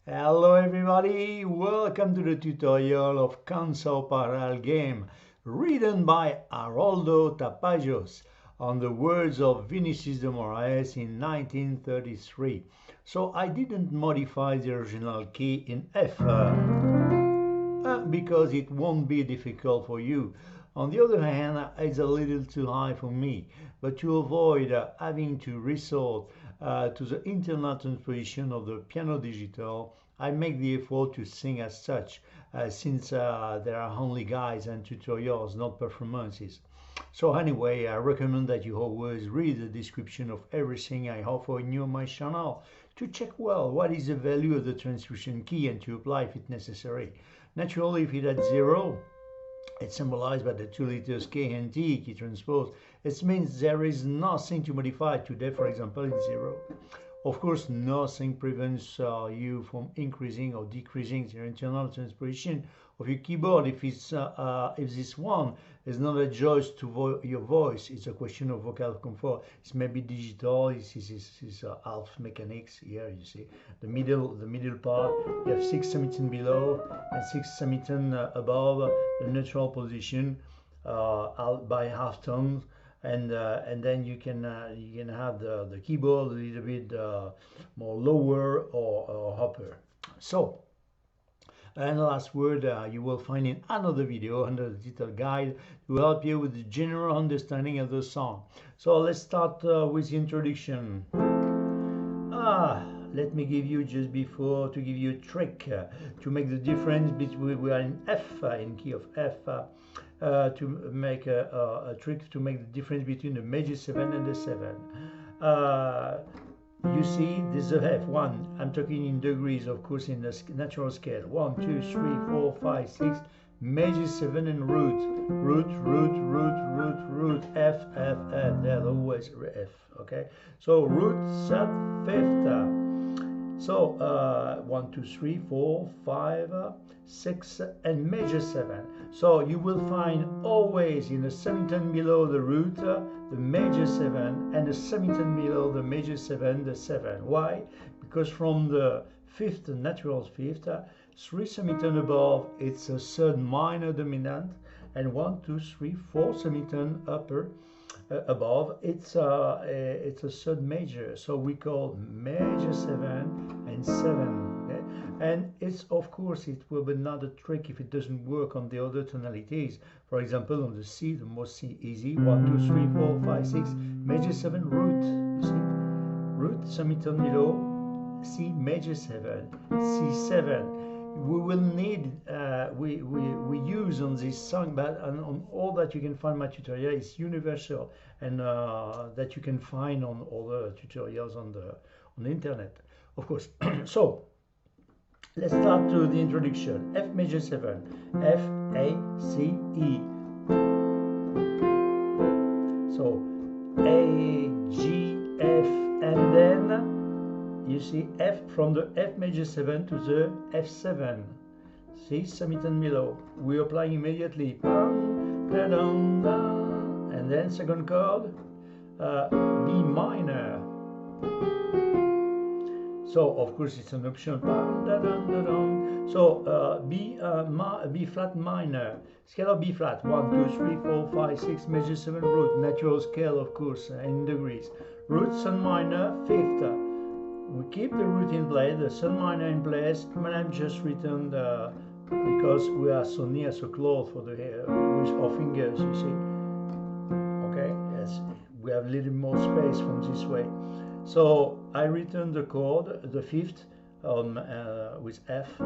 Hello everybody, welcome to the tutorial of CANÇÁO para ALGUÉM, written by Haroldo Tapajos on the words of Vinicius de Moraes in 1933. So I didn't modify the original key in F because it won't be difficult for you. On the other hand, it's a little too high for me, but to avoid having to resort to the internal transposition of the piano digital, I make the effort to sing as such, since there are only guides and tutorials, not performances. So anyway, I recommend that you always read the description of everything I offer in my channel to check well what is the value of the transposition key and to apply if it's necessary. Naturally, if it at 0, it's symbolized by the two letters K and T, key transpose. It means there is nothing to modify. Today, for example, it's 0. Of course, nothing prevents you from increasing or decreasing the internal transposition of your keyboard. If this one is not adjust to your voice, it's a question of vocal comfort. It's maybe digital. This is half mechanics here. You see the middle part. You have 6 semitone below and 6 semitone above the neutral position by half tone. And then you can have the keyboard a little bit more lower or upper. So, and the last word you will find in another video under the title guide to help you with the general understanding of the song. So let's start with the introduction. Let me give you just before to give you a trick to make the difference between we are in F, in key of F. To make a trick to make the difference between the major 7 and the 7. You see, this is a F1. I'm talking in degrees, of course, in the natural scale. 1, 2, 3, 4, 5, 6, major 7 and root, F, F, F. There's always F. Okay, so root, third, fifth. So 1, 2, 3, 4, 5, 6, and major 7. So you will find always in the semitone below the root the major 7, and the semitone below the major 7 the 7. Why? Because from the fifth, the natural fifth, 3 semitone above it's a third minor dominant, and 1, 2, 3, 4 semitone upper. Above it's a third major, so we call major 7 and 7. Okay? And it's of course it will be another trick if it doesn't work on the other tonalities. For example, on the C, the most easy, 1, 2, 3, 4, 5, 6, major 7 root. You see, root semitone below, C major 7, C7. We will need we use on this song, but on all that you can find my tutorial is universal, and that you can find on all the tutorials on the internet, of course. So let's start to the introduction. F major 7, F, A, C, E. So A, G, F, and then you see F from the F major 7 to the F7. See, semitone below. We apply immediately. And then second chord, B minor. So of course it's an option. So B flat minor. Scale of B flat. 1, 2, 3, 4, 5, 6, major 7 root. Natural scale, of course, in degrees. Root, sun minor, fifth. We keep the root in place, the sun minor in place, and I'm just written because we are so near, so close for the with our fingers, you see. Okay, yes, we have a little more space from this way. So I written the chord, the fifth, with F,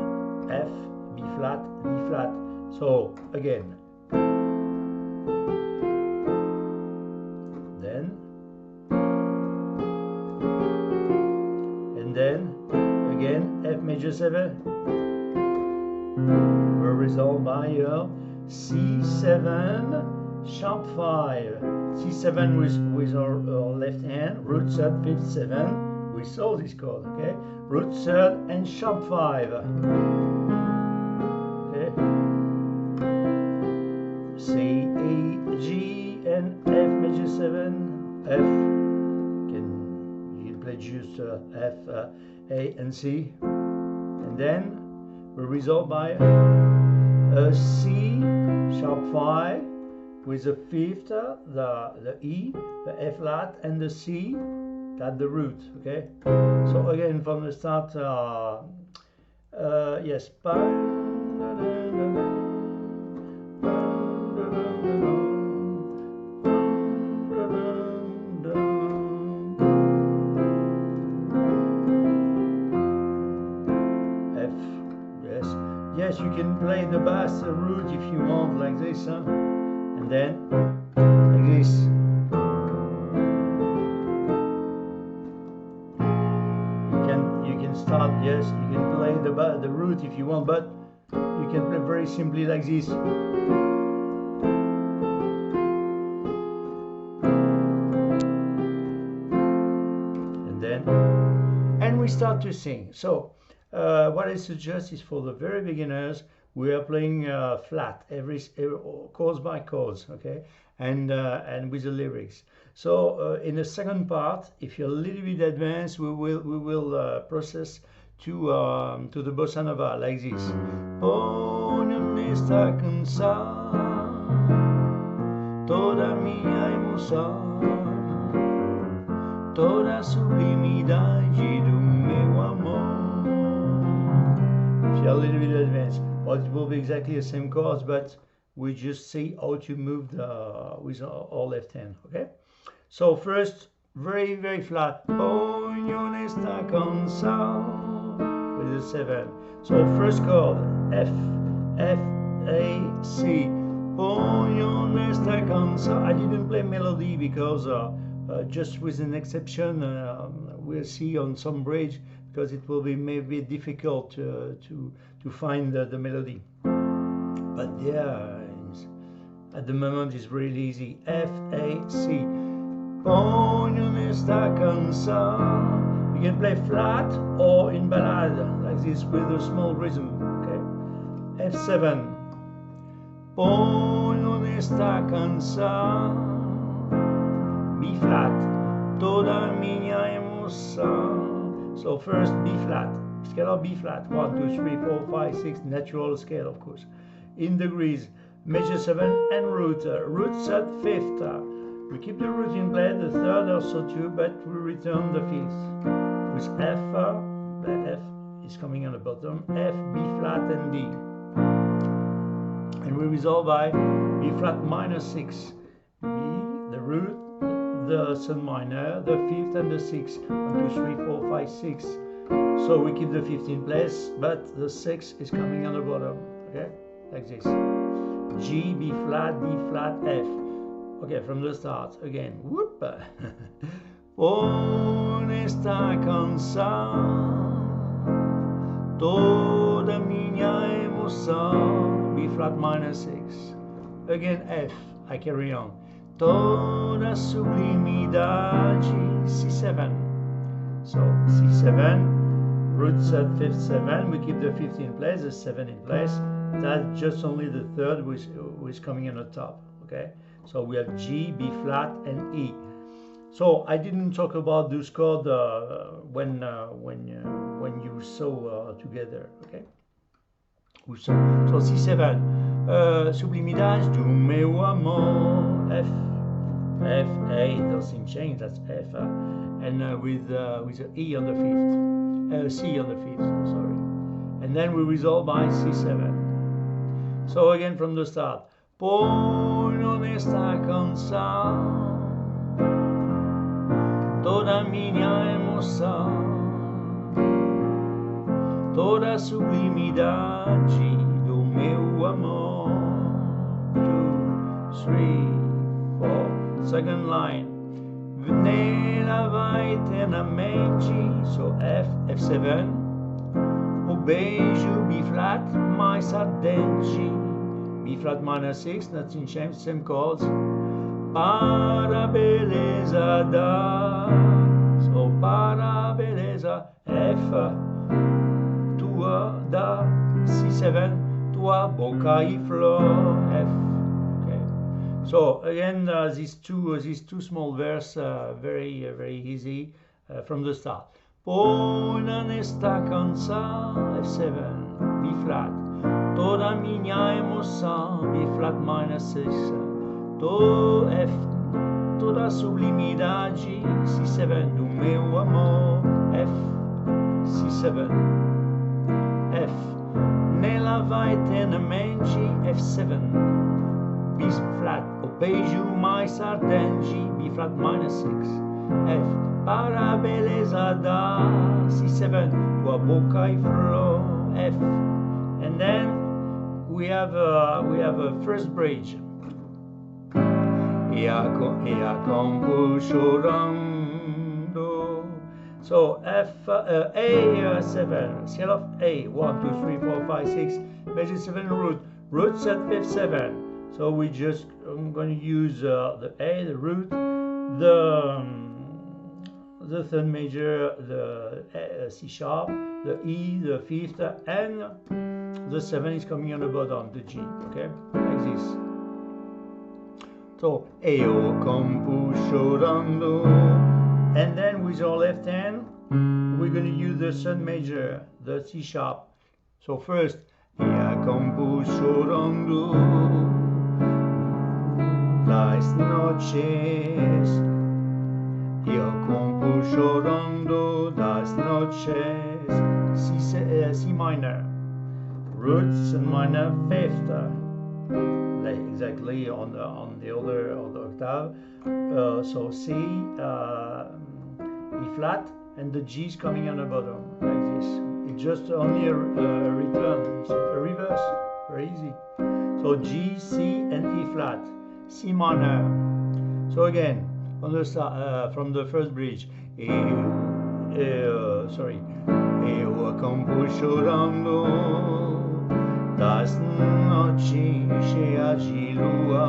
F, B flat, B flat. So again. Then again F major 7 will resolve by C7 sharp 5, C7 with our left hand, root third, fifth, 7. We saw this chord, okay? Root third and sharp 5. Okay. C, E, G, and F major 7, F. Play just F, A, and C, and then we resolve by a C sharp 5 with the fifth, the E, the F flat, and the C, that's the root. Okay. So again from the start, yes. Yes, you can play the bass root if you want, like this, and then like this. You can start. Yes, you can play the root if you want, but you can play very simply like this. And we start to sing. So what I suggest is for the very beginners, we are playing flat, every chords by chords, okay, and with the lyrics. So in the second part, if you're a little bit advanced, we will process to the bossa nova like this. Nesta canção, toda minha emoção, toda a sublimidade do meu amor. If you're a little bit advanced, well, it will be exactly the same chords, but we just see how to move with our left hand. Okay. So first, very flat. Ponho nesta canção with the 7. So first chord F, F, A, C. Ponho nesta canção. I didn't play melody because just with an exception, we'll see on some bridge, because it will be maybe difficult to find the melody. But yeah, at the moment it's really easy. F, A, C. Ponho nesta canção. You can play flat or in ballad like this with a small rhythm. Okay. F7. Ponho nesta canção. B flat. Toda minha emoção. So first B flat, scale of B flat, 1, 2, 3, 4, 5, 6, natural scale of course. In degrees, major 7 and root. Root set 5th. We keep the root in play, the 3rd also too, but we return the 5th. With F, the F is coming on the bottom, F, B flat and D. And we resolve by B flat minor 6. B, the root, the 7 minor, the 5th and the 6th. 1, 2, 3, 4, 5, 6. So we keep the 5th in place, but the 6 is coming on the bottom. Okay, like this. G, B flat, D flat, F. Okay, from the start again. Whoop. Oh, nesta canção, toda minha emoção. B flat minor 6. Again F. I carry on. Toda sublimidade, C7. So C7, root set 5th 7, we keep the 5th in place, the 7 in place. That's just only the 3rd which is coming on the top. Okay, so we have G, B flat, and E. So I didn't talk about those chords when you saw together. Okay, so C7, sublimidade do meu amor, F. F, A, doesn't change, that's F, and with the E on the 5th, C on the 5th, sorry. And then we resolve by C7. So again from the start. Ponho nesta canção toda minha emoção, toda a sublimidade do meu amor. 2, 3, 4. Second line, nela vai eternamente. So F, F7, o beijo B flat mais ardente, B flat minor 6, nothing changed, same chords. Para a beleza da, so para a beleza F, tua da C7, tua boca e flor F. So again, these two small verses, very easy from the start. Poi nesta canção F7, B flat. Toda minha emoção, B flat minor 6. Toda a sublimidade, C7 do meu amor, F, C7, F. Nela vai eternamente, F7, B flat. O beijo mais ardente, B flat minor 6, F. Para a beleza da C7, tua boca e flor, F. And then we have a first bridge. E a compo chorando. So F, A7, scale of A, 1, 2, 3, 4, 5, 6, major 7 root. Root set fifth 7. So we just, I'm going to use the A, the root, the third major, the C sharp, the E, the fifth, and the 7 is coming on the bottom, the G, okay, like this. So, io compo chorando, and then with our left hand, we're going to use the third major, the C sharp. So first, io compo chorando, las noches. Io compo chorando las noches, C minor, roots and minor fifth, exactly on the other octave. So C, E flat, and the G is coming on the bottom like this. It's just only a return, it's a reverse, very easy. So G, C, and E flat, C minor. So again. From the first bridge, sorry, io compo chorando das noches a lua.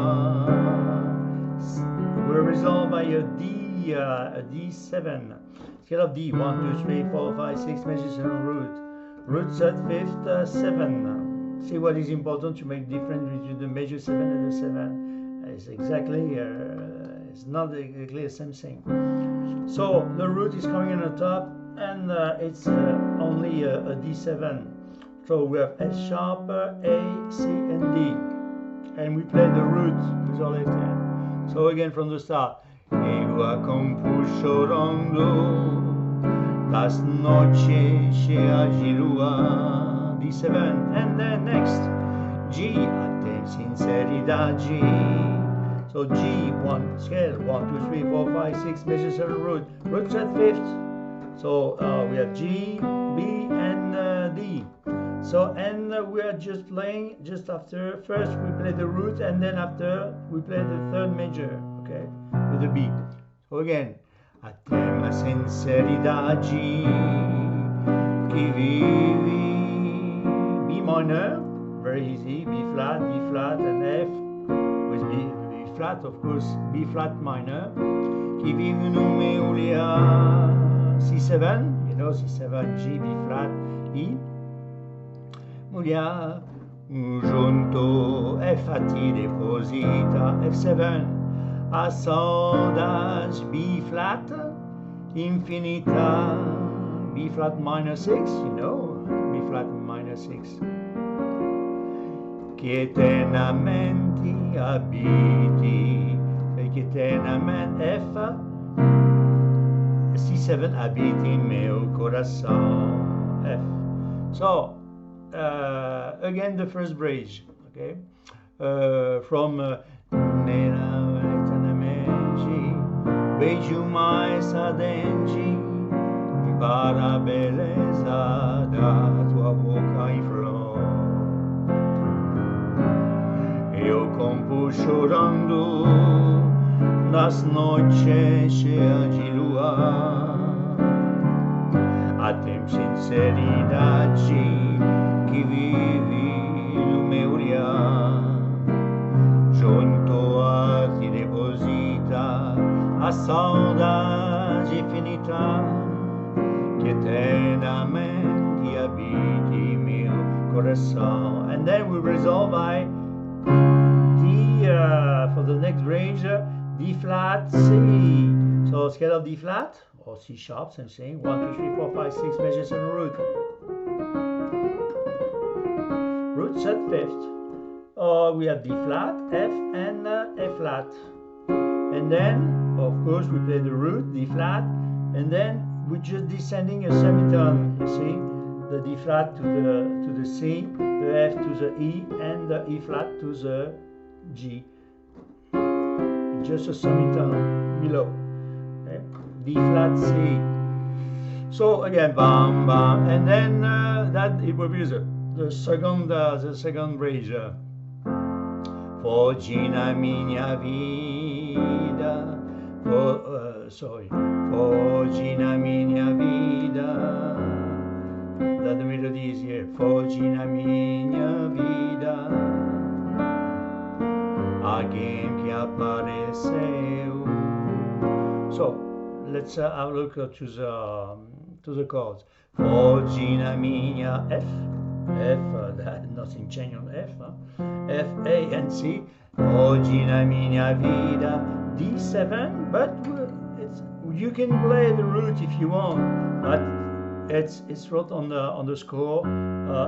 We're resolved by a D7, scale of D, 1, 2, 3, 4, 5, 6, major 7 root. Root set fifth 7. See what is important to make difference between the major 7 and the 7. It's exactly it's not exactly the same thing. So the root is coming on the top, and it's only a D7. So we have F sharp, A, C, and D, and we play the root with our left hand. So again from the start, io compo chorando las noches a lua, D7, and then next G, a te sinceridade. So G, 1 scale, 1, 2, 3, 4, 5, 6, major 7 root. Root set fifth. So we have G, B, and D. So, and we are just playing just after. First we play the root, and then after we play the third major, okay, with the B. So again, a te ma sinceridade que vivi, B minor, very easy, B flat, and F with B flat, of course, B flat minor, qui vive no meu olhar, C7, you know, C7, G, B flat, E, mulher, junto, F a ti deposita, F7, a saudade, B flat, infinita, B flat minor 6, you know, B flat minor 6. Che eternamente abiti, che eternamente F, C7 abiti meu coração, F. So again the first bridge, okay, from nella eternamente, beijo mais ardente, para a beleza da tua boca e flor. Eu compo chorando nas noches cheias de lua, a tem sinceridade que vive no meu olhar, junto a ti deposita a saudade infinita que eternamente habite meu coração. And then we resolve by D, for the next range, D flat, C. So scale of D flat, or C sharp, same thing. 1, 2, 3, 4, 5, 6, major 7 root. Root third fifth. We have D flat, F, and A flat. And then, of course, we play the root, D flat, and then we're just descending a semitone. You see, the D flat to the C, the F to the E, and the E flat to the G. Just a semitone below. Okay? D flat C. So again, bam bam, and then that it will be the second bridge. Fogina minha vida, Fogina minha vida. That the melody is here. Fogina minha vida, alguém que apareceu. So let's have a look to the chords. Fogina minha F. That nothing changed on F, F, A, and C. Oggi la mia vida, D7, but you can play the root if you want, but it's wrote on the score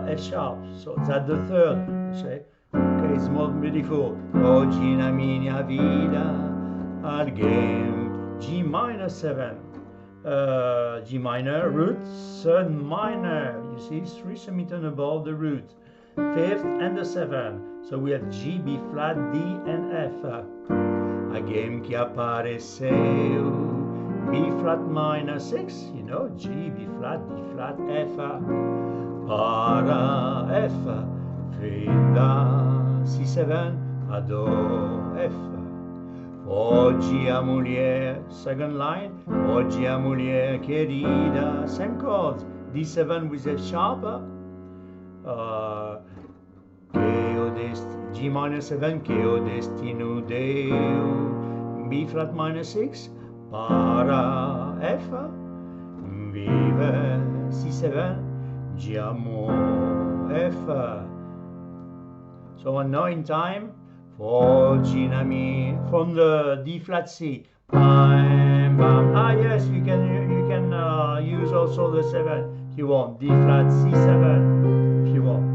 F sharp, so that's the third. You say, okay, it's more beautiful. Oggi la mia vida, ALGUÉM, G minor 7. G minor, root, third minor, you see, 3 semitones above the root, 5th and the 7th, so we have G, B flat, D and F. ALGUÉM que apareceu, B flat minor 6, you know, G, B flat, D flat, F, para F, finda, C7, Ado, F. Oggi a mulher, second line, oggi a mulher querida, same chords, D7 with F sharp, G minor 7, que o destino deu, B flat minor 6, para F, vive C7, G amor F. So now in time, Fogina mi from the D flat C. Bam, bam. Ah yes, you can use also the 7 if you want. D flat C7 if you want.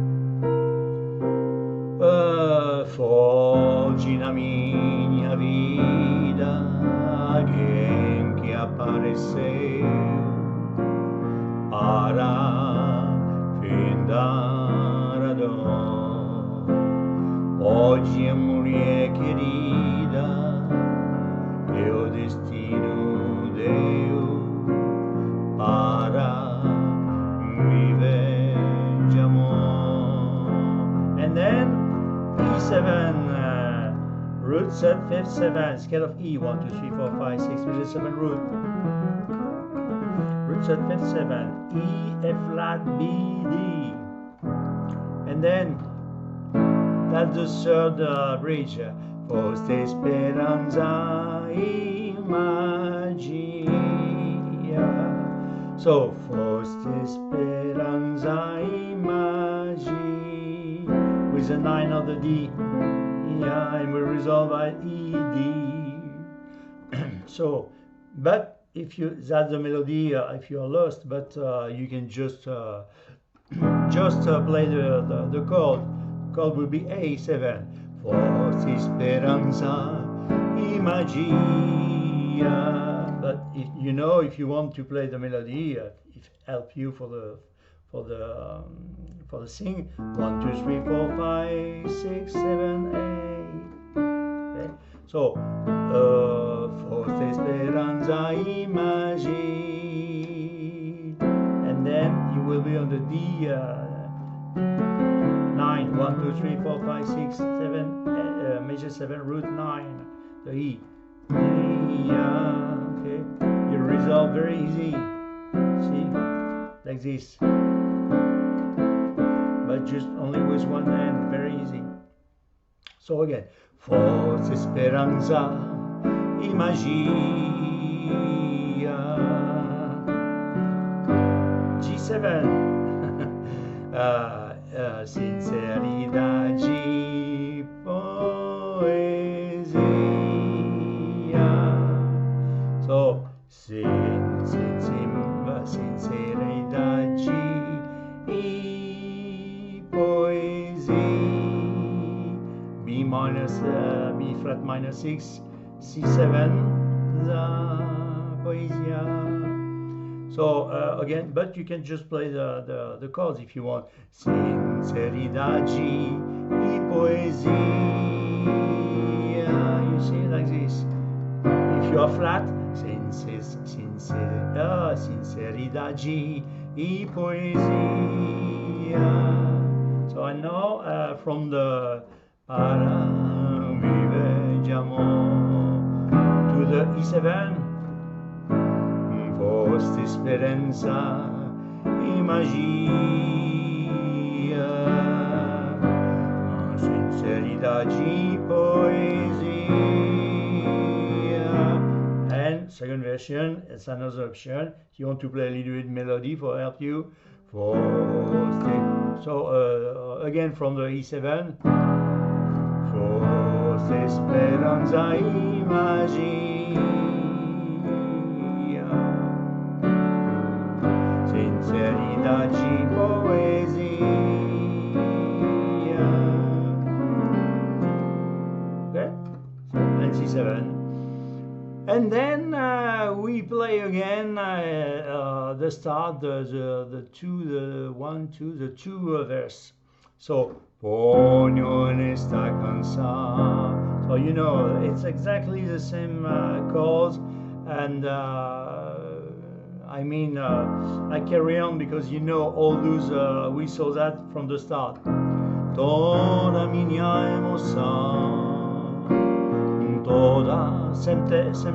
Fogina minha vida, alguém que apareceu para findar a dor. Oggi a mulher querida, que o destino deu para viver de amor. And then E7, root 7, 5th, 7, scale of E, 1, 2, 3, 4, 5, 6, major 7 root. Root 7, 5th, 7, E, F flat, B, D. And then that's the third bridge. Foste speranza imagia. So, foste speranza imagi with the 9 of the D. Yeah, and we resolve by E, D. So, but if you, that's the melody if you are lost, but you can just play the chord. Chord will be A7. Forse speranza imagia. But if you know, if you want to play the melody, it help you for the sing. 1, 2, 3, 4, 5, 6, 7, 8. Okay. So forse speranza imagi, and then you will be on the D. 9, 1, 2, 3, 4, 5, 6, 7, major 7, root 9, the E. Okay, you resolve very easy, see, like this, but just only with one hand, very easy. So again, forse speranza imagia, G7, sinceridade, poesia. So, sinceridade, minor 6, C7, la poesia. So again, but you can just play the chords if you want. Sinceridade e poesia. You see, like this. If you are flat, sinceridade e poesia. So I know from the para viver de amor to the E7. Foste esperança e magia, sinceridade e poesia. And second version, it's another option. If you want to play a little bit melody for help you. So again from the E7. Foste esperanza e magia. Sinceridade e poesia. Okay, and C7, and then we play again the start, the two verse. So pogno nesta canção. So you know it's exactly the same chords, and I mean, I carry on because you know all those, we saw that from the start. Toda minha emoção, toda, same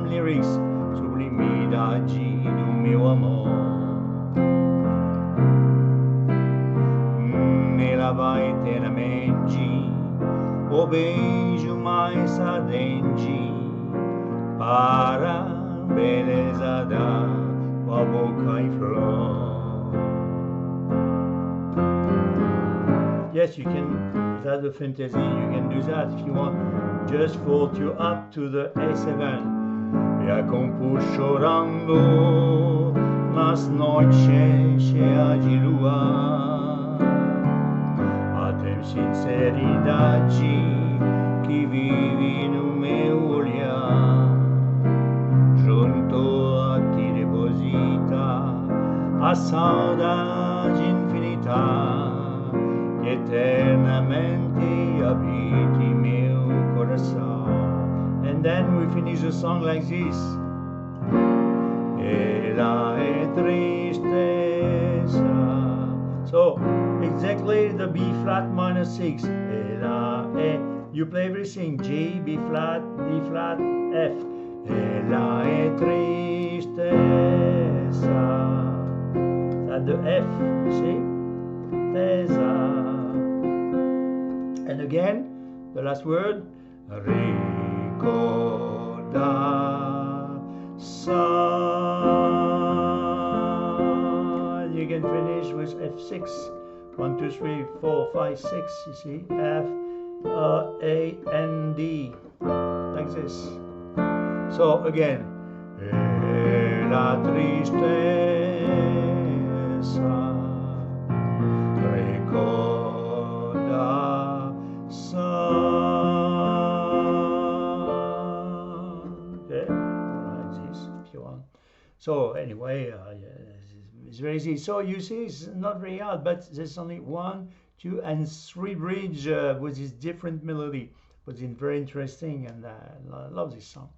lyrics, sublimidade do meu amor. Me lava eternamente, o beijo mais ardente, para beleza da boca e flor. Yes, you can, that's the fantasy, you can do that if you want. Just fold you up to the A7. E a compus chorando nas noites cheias de luar. A tua sinceridade que vive no meu olhar. Junto a ti deposita a saudade infinita que eternamente habita meu coração. And then we finish the song like this. Ela é tristeza. So exactly the B flat minor 6. Ela é, you play everything, G, B flat, D flat, F. Ela é tristeza. At the F, see? Tristeza. And again, the last word. Recordação. You can finish with F6. 1, 2, 3, 4, 5, 6. You see? F, A, and D. Like this. So again, la tristeza, recordação. Okay, like this if you want. So anyway, it's very easy. So you see, it's not very hard, but there's only 1, 2, and 3 bridge with this different melody, but it's very interesting, and I love this song.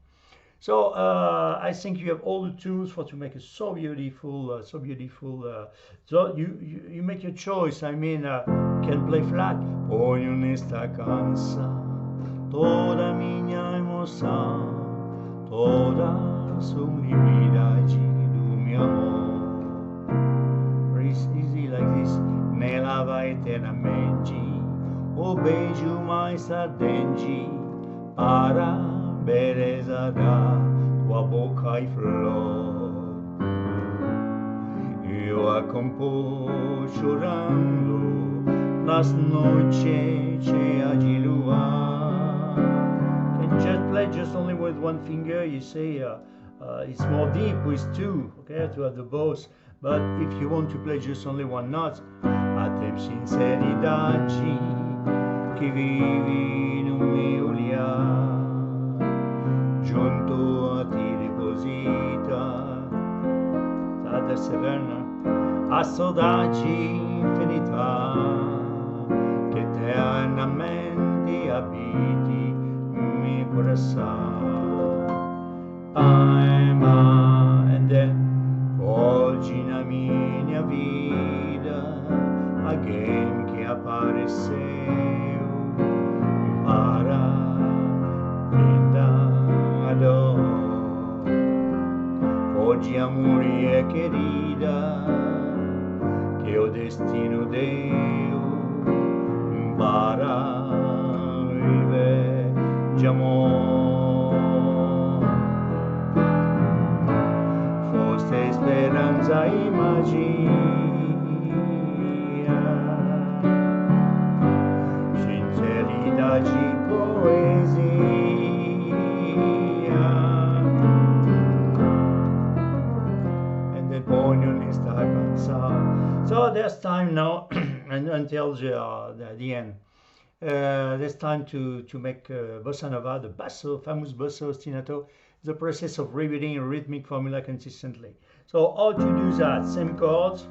So I think you have all the tools for to make it so beautiful, so you make your choice. I mean, you can play flat. Ponho nesta canção toda minha emoção, toda a sublimidade do meu amor. Very easy like this. Me lava eternamente, o beijo mais ardente para beleza da tua boca e flor. Eu a compus chorando nas noites cheias de luar. Can just play just only with one finger. You say it's more deep with 2, okay, to have the both. But if you want to play just only one note, a tua sinceridade que vive no meu olhar. giunto ti riposita, da severna, a saudade infinita, che eternamente abiti mi coração. And then volgi na minha vida, alguém que apareceu para brindar a dor. Oggi amore é querida, que o destino deu para viver de amor. Foste esperança e magia, sinceridade e poesia. So there's time now until the end. There's time to make bossa nova, the basso, famous basso ostinato, the process of repeating a rhythmic formula consistently. So how to do that? Same chords,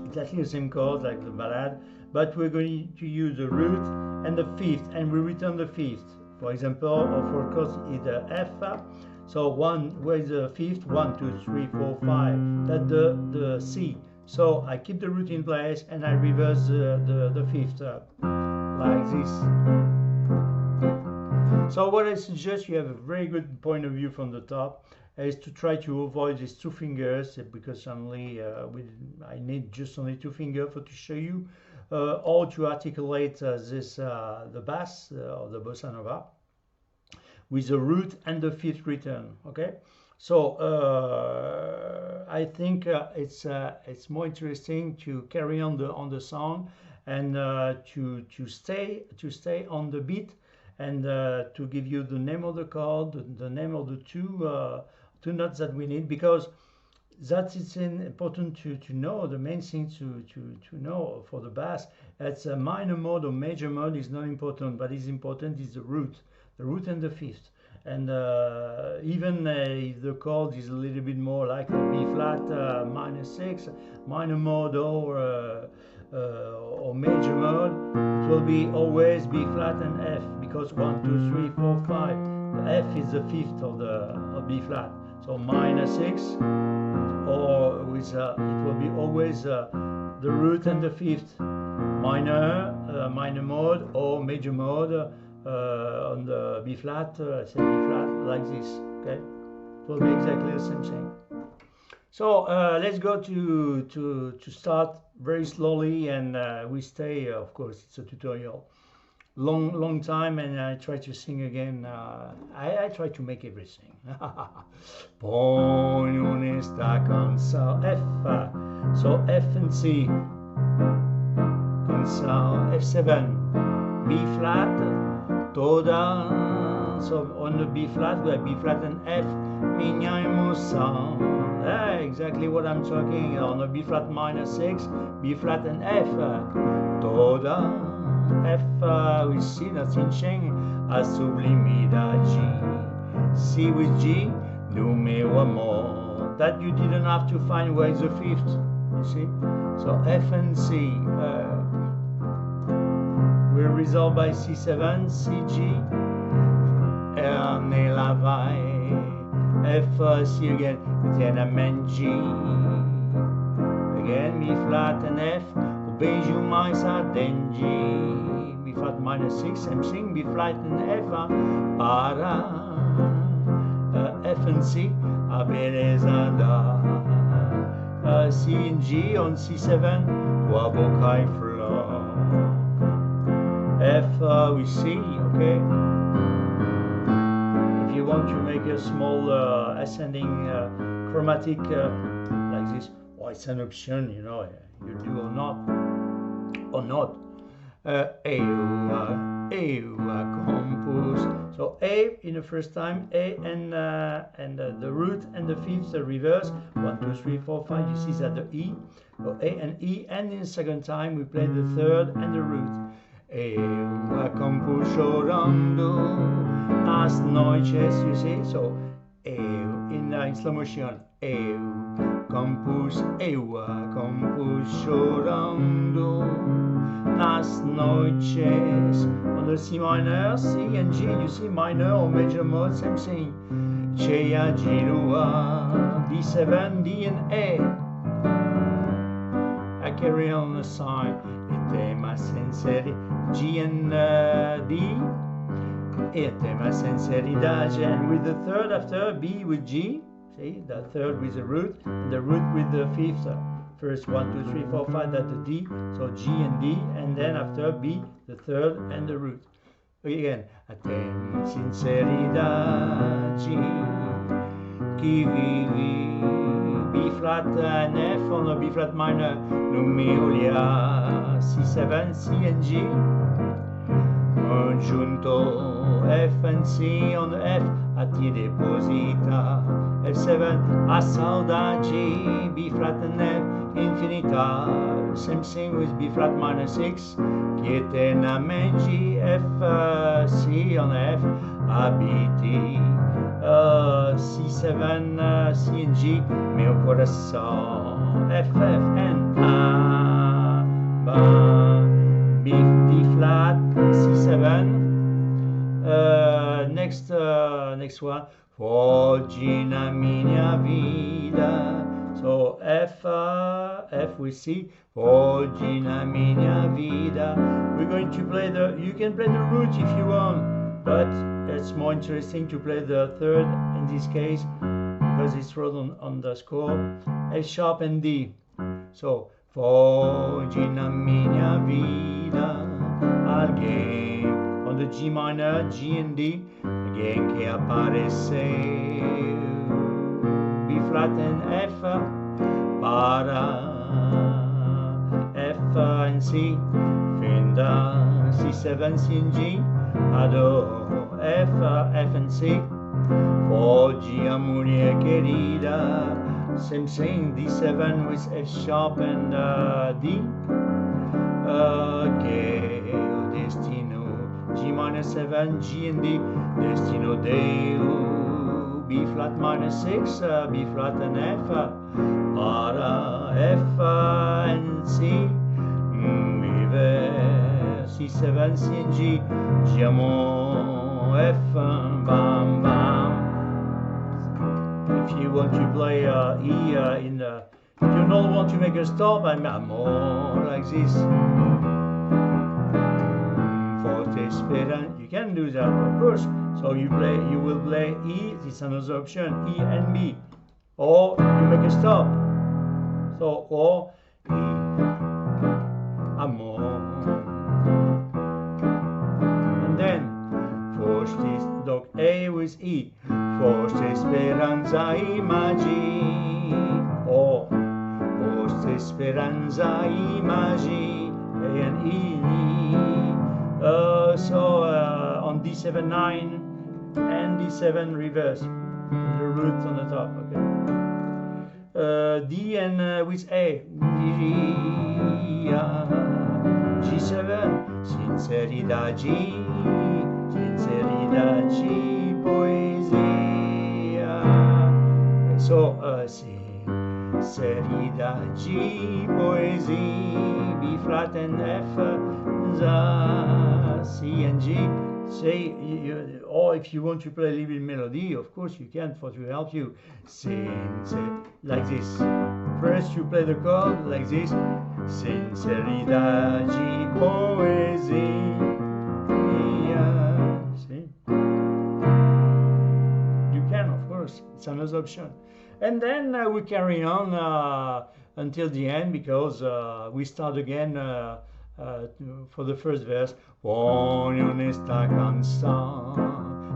exactly the same chords like the ballad, but we're going to use the root and the fifth, and we return the fifth. For example, our four chords is the F. So where is the fifth? 1, 2, 3, 4, 5. That's the C. So I keep the root in place and I reverse the fifth like this. So what I suggest, you have a very good point of view from the top, is to try to avoid these two fingers, because only I need just only two fingers to show you how to articulate the bass of the bossa nova with the root and the fifth return. Okay, so I think it's more interesting to carry on the song and to stay on the beat, and to give you the name of the chord, the name of the two notes that we need, because that is important to know. The main thing to know for the bass, it's a minor mode or major mode is not important, but is important is the root and the fifth. And even if the chord is a little bit more like a B flat minor 6, minor mode or major mode, it will be always B flat and F, because 1, 2, 3, 4, 5. The F is the fifth of B flat. So minor 6, or with it will be always the root and the fifth, minor mode or major mode on the B flat, say B flat like this. Okay, it will be exactly the same thing. So let's go to start very slowly, and we stay. Of course, it's a tutorial, long time, and I try to sing again. I try to make everything. Pogno esta canção F, so F and C, canção F7, B flat, toda. So on the B flat we have B flat and F, minha emoção. Exactly what I'm talking. On the B flat minor 6, B flat and F, toda. F with C, that's in Cheng, a sublimidade. C with G, do meu amor. That you didn't have to find where is the fifth, you see. So F and C will resolve by C7, C, G, nella vai, F, C again, eternamente G, again B flat and F, beijo mais ardente, B flat minor 6, same thing, B flat and F, para F and C, a beleza da C and G on C7, tua boca e flor, F with C, okay. If you want to make a small ascending chromatic like this, well, it's an option, you know, you do or not. Compose. So A in the first time, A and the root and the fifth, the reverse. 1, 2, 3, 4, 5. You see that the E. So A and E, and in the second time we play the third and the root. eu compus chorando as noites, you see, so eu in slow motion, eu compus chorando nas noites on the C minor, C and G, you see minor or major mode, same thing. Cheia G lua, D7, D and A. I carry on the side, et ma sinceridade, G and D, et ma sinceridade, and with the third after, B with G, see, the third with the root, and the root with the fifth. First 1, 2, 3, 4, 5, that's the D, so G and D, and then after B, the third and the root. Again, a tem sinceridade, qui vivi, B flat and F on the B flat minor, non mi olia, C7, C and G, conjunto F and C on the F, a ti deposita, F7, a saudade, B flat and F, infinita, same thing with B flat minor 6, che eternamente F, C on F, abiti, C7, C and G, mio coração, F, F, N, A, B, D flat, C7, next one, oggi na minha vida, so F, F with C, oggi na minha vida. We're going to play you can play the root if you want, but it's more interesting to play the third in this case, because it's wrote on the score, F sharp and D. So, oggi na minha vida, alguém, on the G minor, G and D, alguém que apareceu, B flat and F, para F and C, fenda C7, C and G, adoro F, F and C, oggi a mulher querida, same thing, D7 with F sharp and D, che o destino, G minor 7, G and D, destino Deo, B flat minor 6, B flat and F, para F and C, vive C7, C and G, Giamo F, bam bam. If you want to play E in the, if you don't want to make a stop, I'm more like this. Forte speran, you can do that, of course. So you will play E, it's another option, E and B. Or you make a stop. So, or E, amor. And then, forte, donc A with E. Forte speranza immagini. Or, forte speranza immagini. A and E. On D7 9 and D7 reverse, the root on the top, okay. D and with A, G7, sinceridade, poesia. So, sinceridade, poesia, B flat and F, C and G. Say, or if you want to play a little bit melody, of course you can, for to help you. Like this. First you play the chord like this. Sinceridade, poesia. See? You can, of course. It's another option. And then we carry on until the end, because we start again for the first verse. Voglio esta canção.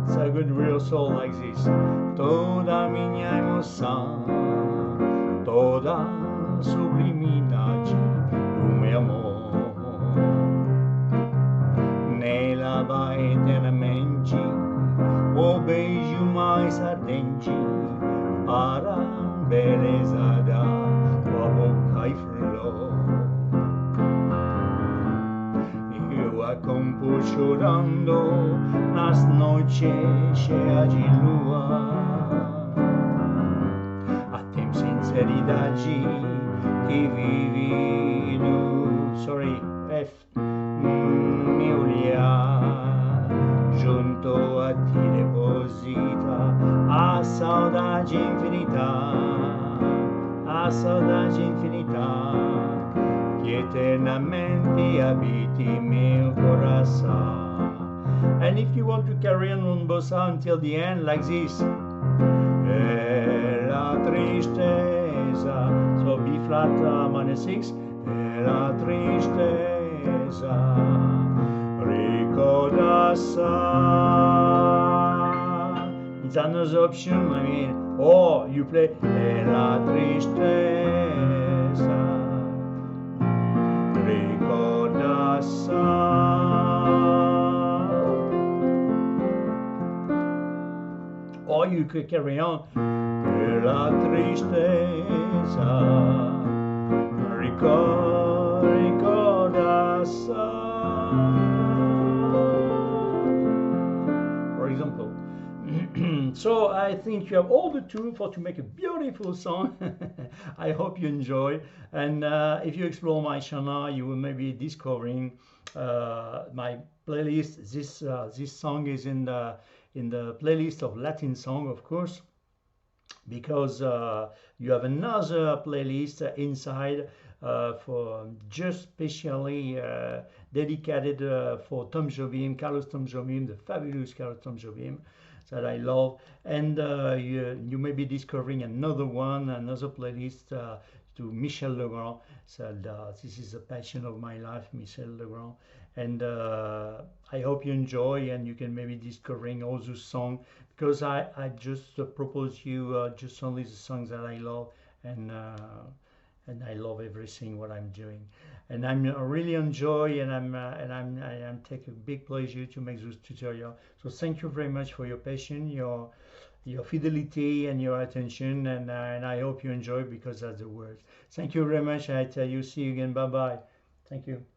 It's a good rehearsal like this. Toda minha emoção, toda sublimidade do meu amor, nela vai eternamente o beijo mais ardente para a beleza da tua boca e flor. Eu a vou chorando nas noites cheias de lua. A tem sinceridade que vive no, sorry, F, mi olhar. Junto a ti deposita a saudade infinita, a saudade infinita, que eternamente habite meu coração. And if you want to carry on bossa until the end, like this, è la tristeza, so B flat minor 6, è la tristeza, ricorda sa. It's another option, I mean, or you play è la tristeza, ricorda sa. Or you could carry on, è la tristeza, ricorda sa. For example. So I think you have all the tools for to make a beautiful song. I hope you enjoy, and if you explore my channel, you will maybe discovering my playlist. This song is in the playlist of Latin song, of course, because you have another playlist inside for just specially dedicated for Tom Jobim, Carlos Tom Jobim, the fabulous Carlos Tom Jobim, that I love. And you may be discovering another one, another playlist to Michel Legrand. So this is a passion of my life, Michel Legrand. And I hope you enjoy, and you can maybe discovering all those songs, because I just propose you just only the songs that I love, and I love everything what I'm doing, and I really enjoy, and I'm taking big pleasure to make this tutorial. So thank you very much for your patience, your fidelity, and your attention, and I hope you enjoy, because that's the word. Thank you very much. I tell you, see you again. Bye bye. Thank you.